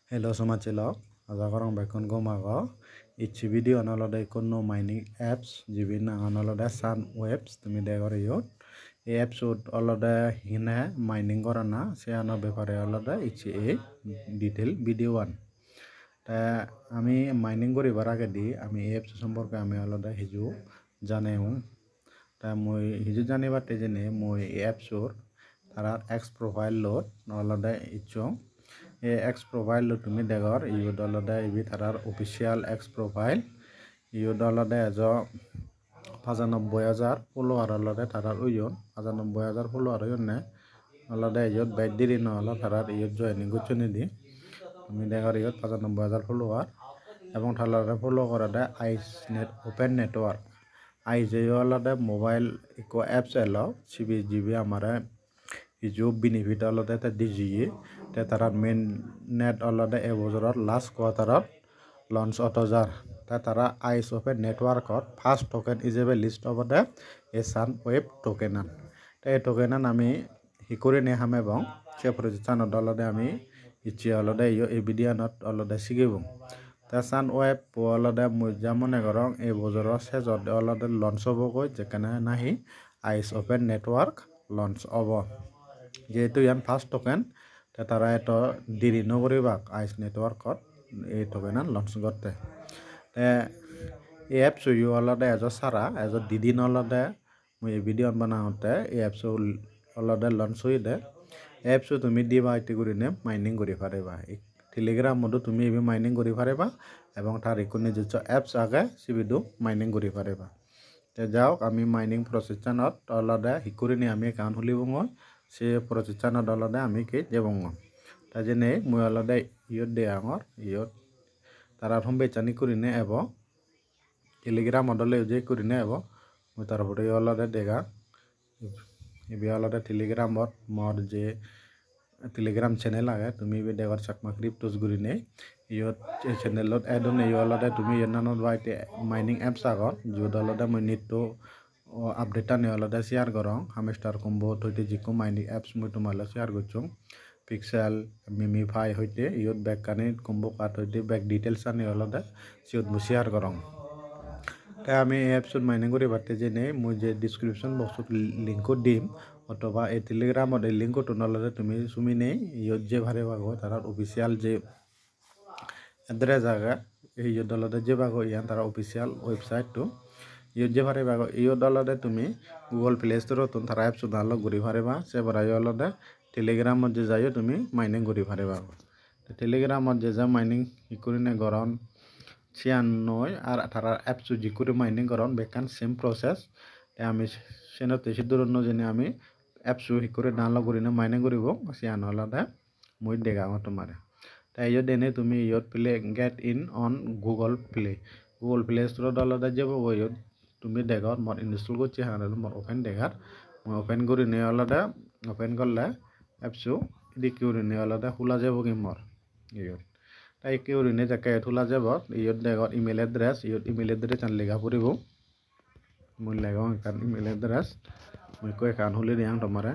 Hello Somachilok, Azagarong Bakon Gomago, each video analoda econo mining apps, Jibina analoda sun webs, the Midagoriot, apps would alloda hina mining gorana, Seano Bepare alloda, each a detail video one. আমি mining কৰি বাৰাগেদি আমি apps সম্পৰ্কে আমি আলাদা হিজু জানে মই হিজু জানিবাতে যেনে মই এপছৰ তাৰা এক্স প্ৰোফাইল লোড আলাদা ইচ্ছং এক্স প্ৰোফাইল লোড তুমি দেখৰ ইউড আলাদা ইবি তারার অফিসিয়াল এক্স প্রোফাইল ইউড আলাদা এজ 95,000 ফলোয়ার আলাদা তারার উইয়ন 95,000 ফলোয়ার হইনে আলাদা ইয়ত বাইট দিরি নহল তারার ইয়ত জয়েনিং করছনি দি তুমি দেখার ইয়ত 95,000 ফলোয়ার এবং তালারে ফলো করাটা আইস নেট ওপেন নেটওয়ার্ক আইস আলাদা মোবাইল ইকো অ্যাপস এলো সিবি জিবি আমারে ইজো বেনিফিট আলাদা তে দিজিয়ে তে তারা মেন নেট আলাদা এবছৰৰ লাস্ট কোয়াৰ্টাৰত লঞ্চ অটজাৰ তে তারা আইস ওপেন নেটওয়ার্কত ফার্স্ট টোকেন ইজেবে লিস্ট অফ দে এ সান ওয়েব টোকেনান তে এই টোকেনান আমি হিকৰি নে হামে বং সে প্রতিষ্ঠানত আলাদা আমি ইচ্ছি আলাদা এই ভিডিওনত আলাদা শিকিব তে সান ওয়েব আলাদা মুজামনে গরং এই বছৰৰ শেষত আলাদা লঞ্চ হবগৈ যেখানে নাহি আইস ওপেন নেটওয়ার্ক লঞ্চ হব যেহেতু ইয়ান ফার্স্ট টোকেন তে তারা এত দেরি নকরিবাক আইস নেটওয়ার্কত এই টোকেনান লঞ্চ করতে তে এই এপস ইউ আলাদা এজ সারা এজ দিদিন আলাদা মই এই ভিডিও বানাওতে এই এপস আলাদা লঞ্চ হই দে এপস তুমি দিবা ইতি করে নে মাইনিং করি পারিবা টেলিগ্রাম মধ্যে তুমি এবি মাইনিং করি পারিবা এবং তার ইকোনি যে এপস আগে সিবিদু মাইনিং করি পারিবা তে যাও আমি মাইনিং প্রসেসনত আলাদা হিকরি নি আমি একাউন্ট খুলিব মই সে প্রতিষ্ঠানত আলাদা আমি কে যাবং তা জেনে মই আলাদা ইয়ত দে আঙর ইয়ত তারা হোম বেচানি করিনে এবং টেলিগ্রাম মডলে যে করিনে এবং মই তারপরে আলাদা দেখা এবি আলাদা টেলিগ্রামত মর যে টেলিগ্রাম চ্যানেল আগে তুমি বি দেখার চাকমা ক্রিপ্টোস করিনে ইয়ত এই চ্যানেলত এডন এই আলাদা তুমি ইয়ানত বাইতে মাইনিং অ্যাপস আগত যত আলাদা মই নিটো আপডেট আনে আলাদা শেয়ার করং হামেস্টার কম্বো হইতে জিকো মাইনিং অ্যাপস মই তোমালে শেয়ার করছং পিক্সেল মিমিফাই হইতে ইয়ত ব্যাক কানে কম্বো কাট হইতে ব্যাক ডিটেলস আনে আলাদা সিয়ত মই শেয়ার করং তাই আমি অ্যাপসত মাইনিং করি বাতে যেনে মই যে ডিসক্রিপশন বক্সত লিংকও দিম অথবা এই টেলিগ্রামত এই লিংকটো নললে তুমি সুমি নেই ইয়ত যে ভারে ভাগো তার অফিসিয়াল যে এড্রেস আগা এই দলতে যে ভাগো ইয়ান তার অফিসিয়াল ওয়েবসাইট তো ইয়ত যে ভারে ভাগো ইয় দলতে তুমি গুগল প্লে স্টোরত তার অ্যাপস ডাউনলোড করি পারিবা সে বরাই অলতে টেলিগ্রামত যে যাইও তুমি মাইনিং করি পারিবা টেলিগ্রামত যে যা মাইনিং ইকুরিনে গরন 96 আর তারা অ্যাপস জিকুরি মাইনিং গরন বেকান সেম প্রসেস আমি সেনতে সিদ্ধরন্য জেনে আমি অ্যাপস হিকরে ডাউনলোড করিনে মাইনিং করিব সিয়ান আলাদা মই দেখা তোমারে তাই ইয় দেনে তুমি ইয়ত play get in on Google Play স্টোরত আলাদা যাব ইয়ত তুমি দেখার মর ইনস্টল করছি হ্যাঁ মর ওপেন দেখার মই ওপেন করি নে আলাদা ওপেন করলে অ্যাপস এদি কিউরি নে আলাদা খোলা যাব কি মর ইয়ত তাই কিউরি নে যাকে খোলা যাব ইয়ত দেখার ইমেল এড্রেস আন লেখা পড়িব মই লেখাও এখান ইমেল এড্রেস মই কই এখান খুলি দিয়াং তোমারে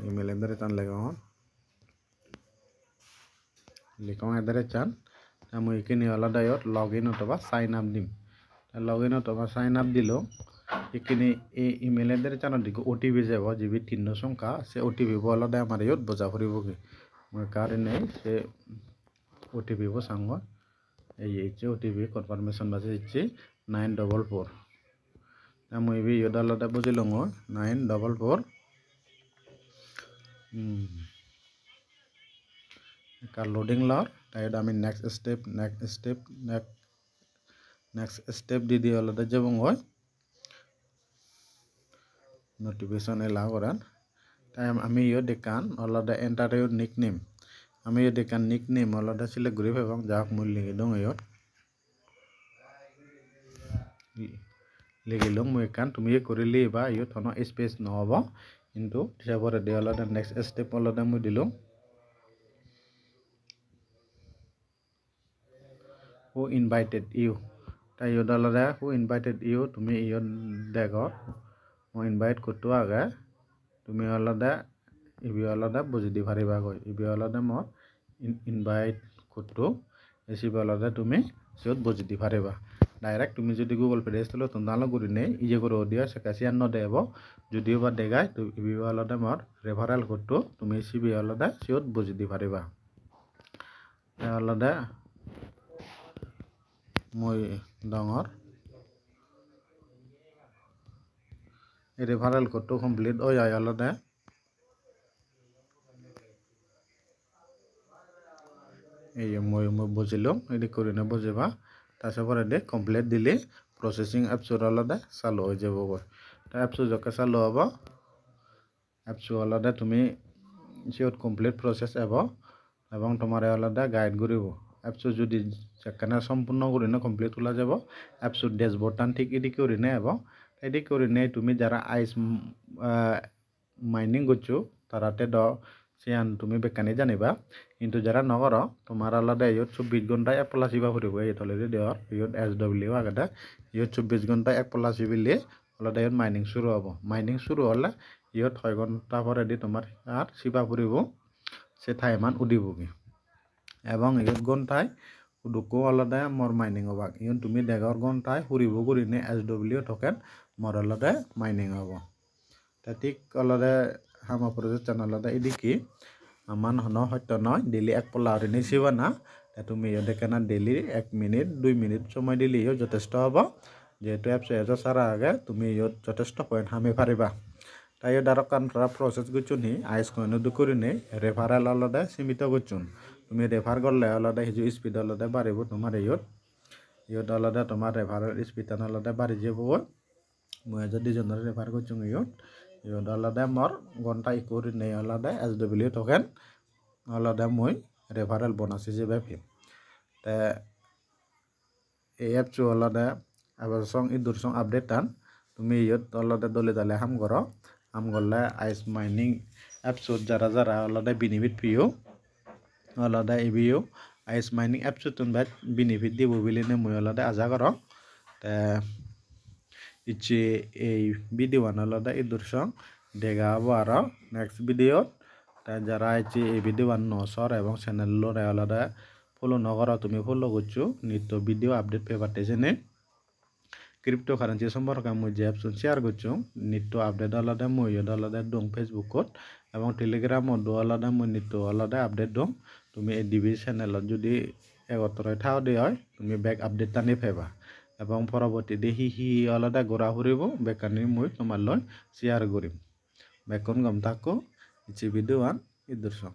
ইমেল এড্রেস আন লেখাও লিখাও এড্রেস চান মই এখানে আলাদা ইয়ত লগ ইন অথবা সাইন আপ দিম লগ ইন অথবা সাইন আপ দিল এখানে এই ইমেল এড্রেস চান দিকে ওটিপি যাব জিবি 3 সংখ্যা সে ওটিপি আলাদা আমার ইয়ত বোঝা পড়িব কি মই কারণে সে ওটিপি সাঙ্গ এই যে ওটিপি কনফার্মেশন বাজে দিচ্ছি 944 মই বি ইয়ত আলাদা বুঝি লং 944 का लोडिंग लर ताइड आमी नेक्स्ट स्टेप दी दी आलादा जबंग होय नोटिफिकेशन एला करान टाइम आमी यो देखान आलादा एंटार योर निकनेम आमी यो देखान निकनेम आलादा सिलेक्ट करि फेबं जाक मुल लिखि दं यो लिखि लंग মই কান তুমি এ করিলি বা ইয়ো থনো স্পেস নহব কিন্তু সেবরে দে আলাদা নেক্সট স্টেপ আলাদা মই দিলো who invited you তাই ইয়ত আলাদা who invited you তুমি ইয়ত দেখো মই ইনভাইট করতে আগে তুমি আলাদা ইবি অলদে বুজি দি পারিবা গৈ ইবি অলদে মোৰ ইনভাইট কোডটো এসিবি অলদে তুমি সিওত বুজি দি পারিবা ডাইরেক্ট তুমি যদি গুগল পে রেজিস্টার তো নালো করি নেই ইয়ে করে দিও সেকাশি আন্ন দেব যদিও বা দেখায় তো ইবি অলদে মোর রেফারেল কোডটো তুমি সিবি অলদে সিওত বুজি দি পারিবা অলদে মই ডাঙৰ এই রেফারেল কোডটো কমপ্লিট হৈ যায় অলদে এই মই বুঝিলাম এদিক করে না বুঝিবা তারপরে দে কমপ্লিট দিলে প্রসেসিং অ্যাপসুর আলাদা চালু হয়ে যাব অ্যাপসু যখন চালু হব অ্যাপসু আলাদা তুমি সিওত কমপ্লিট প্রসেস এবং তোমার আলাদা গাইড করিব অ্যাপসু যদি সেখানে সম্পূর্ণ করে না কমপ্লিট তোলা যাব অ্যাপসুর ড্যাশবোর্ডটান ঠিক এদিক করে নে এবং এদিক করে নে তুমি যারা আইস মাইনিং করছো তারাতে সিয়ান তুমি বেকানি জানিবা কিন্তু যারা নগর তোমার আলাদা ইয়ত 24 ঘন্টা এক প্লাস ইবা ফুরিব এই তলেরে দেওয়ার ইয়ত SW আগাদা ইয়ত 24 ঘন্টা এক প্লাস ইবিলে আলাদা ইয়ত মাইনিং শুরু হব মাইনিং শুরু হলে ইয়ত 6 ঘন্টা পরে দি তোমার আর সিবা ফুরিব সে ঠাইমান উদিবগি এবং ইয়ত ঘন্টায় উদুকো আলাদা মর মাইনিং হব ইয়ত তুমি 11 ঘন্টায় ফুরিব করিনে SW টোকেন মর আলাদা মাইনিং হব তা ঠিক আলাদা হামা প্রজেক্ট চ্যানেলটা এদিকে আমার হয়তো নয় ডেলি এক পলা আরিনি সিবা না তুমি দেখে না ডেলি 1 মিনিট 2 মিনিট সময় দিলে যথেষ্ট হব যেহেতু অ্যাপস সারা আগে তুমি যথেষ্ট পয়েন্ট হামি পারিবা তাই দ্বারা কানফারা প্রসেস করছুন আইস কইন দুকরি নেই রেফারেল আলাদা সীমিত করছুন তুমি রেফার করলে আলাদা হিজু স্পিড আলাদা বাড়িব তোমার ইয়ত আলাদা তোমার রেফারেল স্পিড আলাদা বাড়ি যাব মই যদি জনের রেফার করছুন ইয়ত আলাদা মর ঘন্টা ইকুরি নেই আলাদা SW টোকেন আলাদা মই রেফারেল বোনাস হিসেবে ফিম তে এই অ্যাপসু আলাদা আবার সং ইদুর সং আপডেট টান তুমি ইয়ত আলাদা দলে দলে হাম করলে আইস মাইনিং অ্যাপসু যারা যারা আলাদা বেনিফিট পিও আলাদা ইবিও আইস মাইনিং অ্যাপসু তুন বাদ বেনিফিট দিব বিলিনে মই আলাদা আজা কর তে ইচ্ছে এই ভিডিও আলাদা ইদুর সং দেখা হবো আরো নেক্সট ভিডিও যারা ইচ্ছে এই ভিডিও নসর এবং চ্যানেল আলাদা ফলো নকর তুমি ফলো করছো নিত্য ভিডিও আপডেট পেপারতেছে নে ক্রিপ্টো কারেন্সি সম্পর্কে মই যে অ্যাপস শেয়ার করছো নিত্য আপডেট আলাদা মই আলাদা দং ফেসবুকত এবং টেলিগ্রামত আলাদা মই নিত্য আলাদা আপডেট দং তুমি এই ডিবি চ্যানেলত যদি এগতরে ঠাও দিয়ে হয় তুমি ব্যাক আপডেট টানি পাবা এবং পরবর্তী দেখি আলাদা ঘোরা ফুরিব বেকানি মই তোমার শেয়ার করিম বেকন গম থাকো ইচ্ছে ভিডিও ইদুর সং